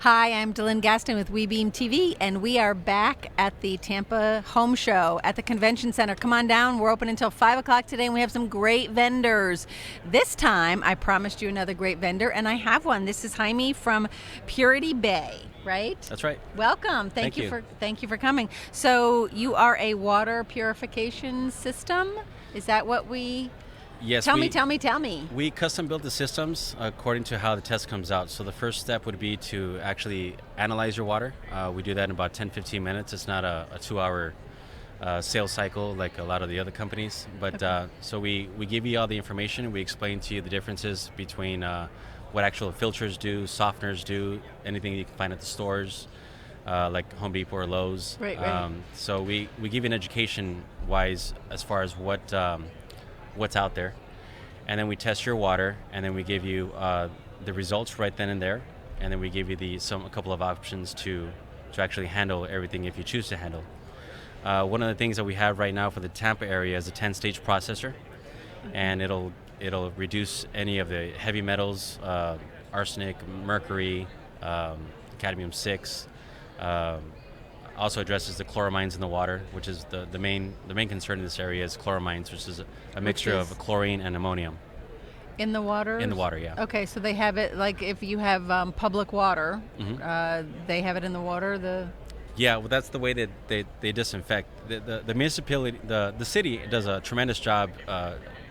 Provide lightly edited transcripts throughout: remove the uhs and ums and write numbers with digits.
Hi, I'm Dylan Gaston with WeBeam TV, and we are back at the Tampa Home Show at the Convention Center. Come on down. We're open until 5 o'clock today, and we have some great vendors. This time, I promised you another great vendor, and I have one. This is Jaime from Purity Bay, right? That's right. Welcome. Thank you for coming. So you are a water purification system? Is that what we... Yes. Tell me. We custom build the systems according to how the test comes out. So the first step would be to actually analyze your water. We do that in about 10-15 minutes. It's not a 2-hour sales cycle like a lot of the other companies. But okay. So we give you all the information. We explain to you the differences between what actual filters do, softeners do, anything you can find at the stores, like Home Depot or Lowe's. Right. So we give you an education-wise as far as what's out there, and then we test your water, and then we give you the results right then and there, and then we give you a couple of options to actually handle everything if you choose to handle. One of the things that we have right now for the Tampa area is a 10-stage processor, and it'll reduce any of the heavy metals, arsenic, mercury, cadmium-6. Also addresses the chloramines in the water, which is the main concern in this area is chloramines, which is a mixture of chlorine and ammonium. In the water? In the water, yeah. Okay, so they have it, like if you have public water, they have it in the water? Yeah, well, that's the way that they disinfect. The municipality, the city does a tremendous job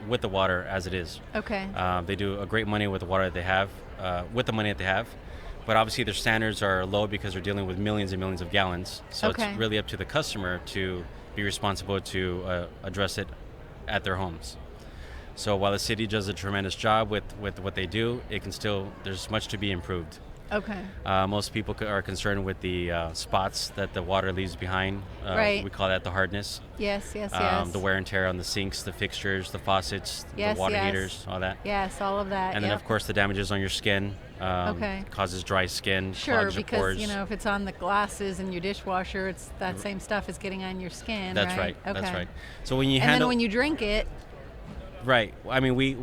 with the water as it is. Okay. They do a great money with the water that they have, with the money that they have. But obviously their standards are low because they're dealing with millions and millions of gallons. So It's really up to the customer to be responsible to address it at their homes. So while the city does a tremendous job with what they do, there's much to be improved. Okay. Most people are concerned with the spots that the water leaves behind. Right. We call that the hardness. Yes. The wear and tear on the sinks, the fixtures, the faucets, the water heaters, all that. Yes, all of that. And then, of course, the damages on your skin. Causes dry skin, clogs your pores. Because if it's on the glasses in your dishwasher, it's that same stuff is getting on your skin. That's right. Okay. That's right. So when you then when you drink it. Right. I mean, we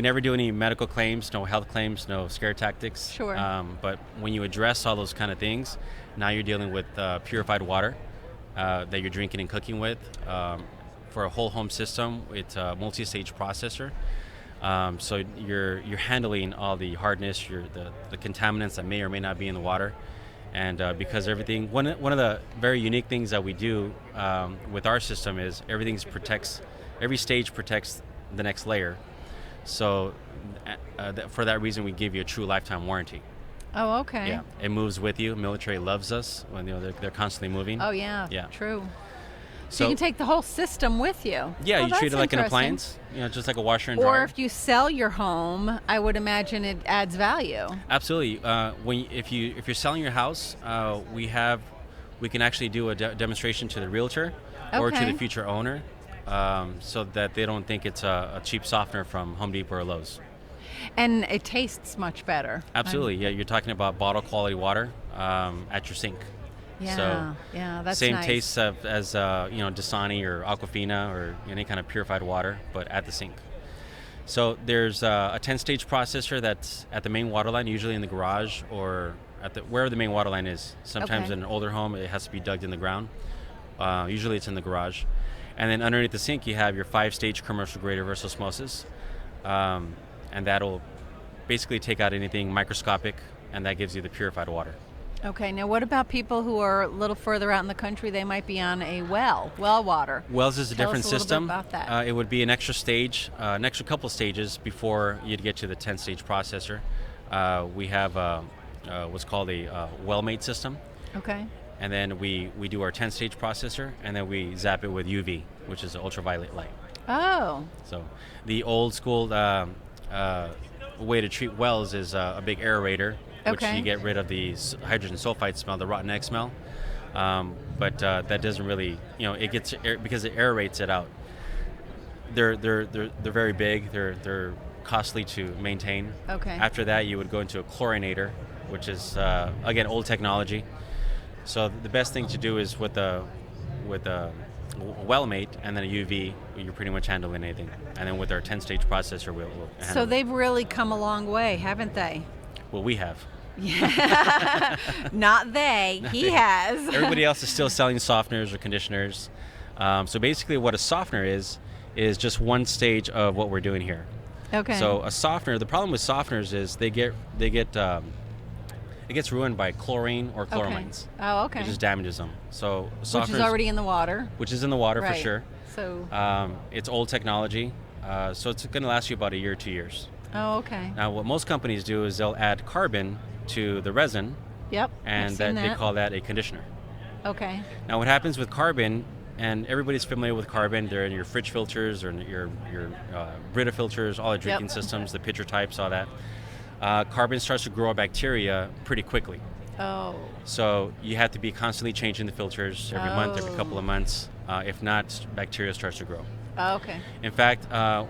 never do any medical claims, no health claims, no scare tactics. Sure. But when you address all those kind of things, now you're dealing with purified water that you're drinking and cooking with. For a whole home system, it's a multi-stage processor. So you're handling all the hardness, the contaminants that may or may not be in the water, and because everything, one of the very unique things that we do with our system is every stage protects the next layer. So for that reason, we give you a true lifetime warranty. Oh, okay. Yeah, it moves with you. Military loves us when they're constantly moving. Oh yeah. Yeah. True. So you can take the whole system with you. Yeah, you treat it like an appliance, just like a washer and dryer. Or if you sell your home, I would imagine it adds value. Absolutely. If you're selling your house, we can actually do a demonstration to the realtor or to the future owner, so that they don't think it's a cheap softener from Home Depot or Lowe's. And it tastes much better. Absolutely. Yeah, you're talking about bottle quality water at your sink. Yeah, that's same nice. taste as Dasani or Aquafina or any kind of purified water, but at the sink. So there's a 10-stage processor that's at the main water line, usually in the garage or wherever the main water line is. Sometimes in an older home, it has to be dug in the ground. Usually it's in the garage. And then underneath the sink, you have your 5-stage commercial-grade reverse osmosis, and that'll basically take out anything microscopic, and that gives you the purified water. Okay, now what about people who are a little further out in the country? They might be on a well water. Wells is a different system. Tell us a little bit about that. It would be an extra stage, an extra couple stages before you'd get to the 10-stage processor. We have what's called a well-made system. Okay. And then we do our 10-stage processor, and then we zap it with UV, which is ultraviolet light. Oh. So the old school way to treat wells is a big aerator, which you get rid of the hydrogen sulfide smell, the rotten egg smell. But that doesn't really, it gets because it aerates it out. They're very big. They're costly to maintain. Okay. After that, you would go into a Chlorinator, which is again old technology. So the best thing to do is with a well-made and then a UV, you're pretty much handling anything. And then with our 10-stage processor, we'll handle So it. they've really come a long way, haven't they? Well, we have. Yeah. Not they. He has. Everybody else is still selling softeners or conditioners. So basically what a softener is just one stage of what we're doing here. Okay. So a softener, the problem with softeners is it gets ruined by chlorine or chloramines. Okay. Oh, okay. It just damages them. So softeners, which is already in the water. Which is in the water right. for sure. So it's old technology, so it's going to last you about a year, 2 years. Oh, okay. Now, what most companies do is they'll add carbon to the resin. Yep. And they call that a conditioner. Okay. Now, what happens with carbon, and everybody's familiar with carbon, they're in your fridge filters or in your Brita filters, all the drinking systems, the pitcher types, all that. Carbon starts to grow bacteria pretty quickly. Oh. So you have to be constantly changing the filters every month, every couple of months. If not, bacteria starts to grow. Oh, okay. In fact,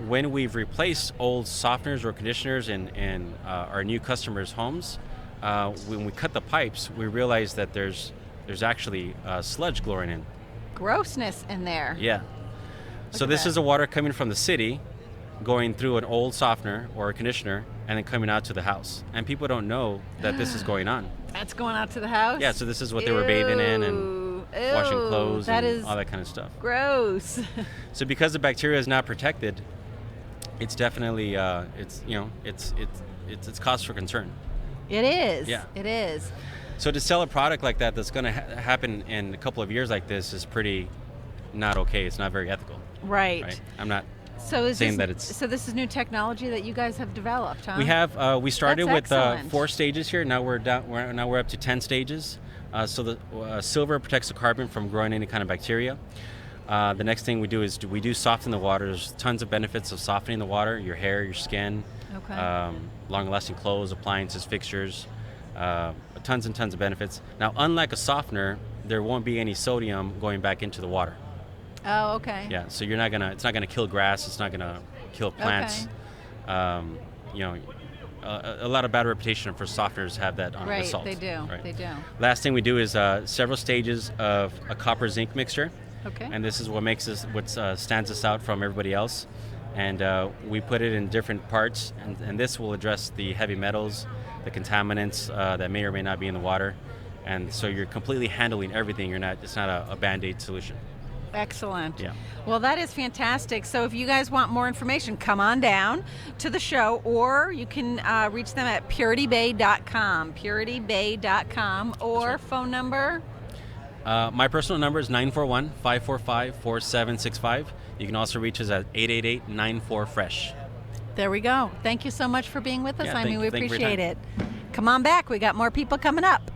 when we've replaced old softeners or conditioners in our new customers' homes, when we cut the pipes, we realize that there's actually sludge glowing in. Grossness in there. Yeah. So this is the water coming from the city, going through an old softener or a conditioner, and then coming out to the house. And people don't know that this is going on. That's going out to the house? Yeah, so this is what they were bathing in and washing clothes and all that kind of stuff. Gross. So because the bacteria is not protected, it's definitely it's cause for concern. It is. Yeah. It is. So to sell a product like that that's going to happen in a couple of years like this is pretty not okay. It's not very ethical. Right. I'm not So saying that it's... So this is new technology that you guys have developed, huh? We have. We started That's with 4 stages here. Now we're down. Now we're up to 10 stages. So the silver protects the carbon from growing any kind of bacteria. The next thing we do is we do soften the water. There's tons of benefits of softening the water. Your hair, your skin, long-lasting clothes, appliances, fixtures. Tons and tons of benefits. Now, unlike a softener, there won't be any sodium going back into the water. Oh, okay. Yeah, so it's not gonna kill grass. It's not gonna kill plants. Okay. A lot of bad reputation for softeners have that on salt. Right, they do. Right. They do. Last thing we do is several stages of a copper zinc mixture. Okay. And this is what makes us stands us out from everybody else. And we put it in different parts, and this will address the heavy metals, the contaminants that may or may not be in the water. And so you're completely handling everything. It's not a Band-Aid solution. Excellent. Yeah. Well, that is fantastic. So if you guys want more information, come on down to the show, or you can reach them at puritybay.com, puritybay.com, or right. phone number? My personal number is 941-545-4765. You can also reach us at 888-94-FRESH. There we go. Thank you so much for being with us. Yeah, we thank you for your appreciate time. it. Come on back. We got more people coming up.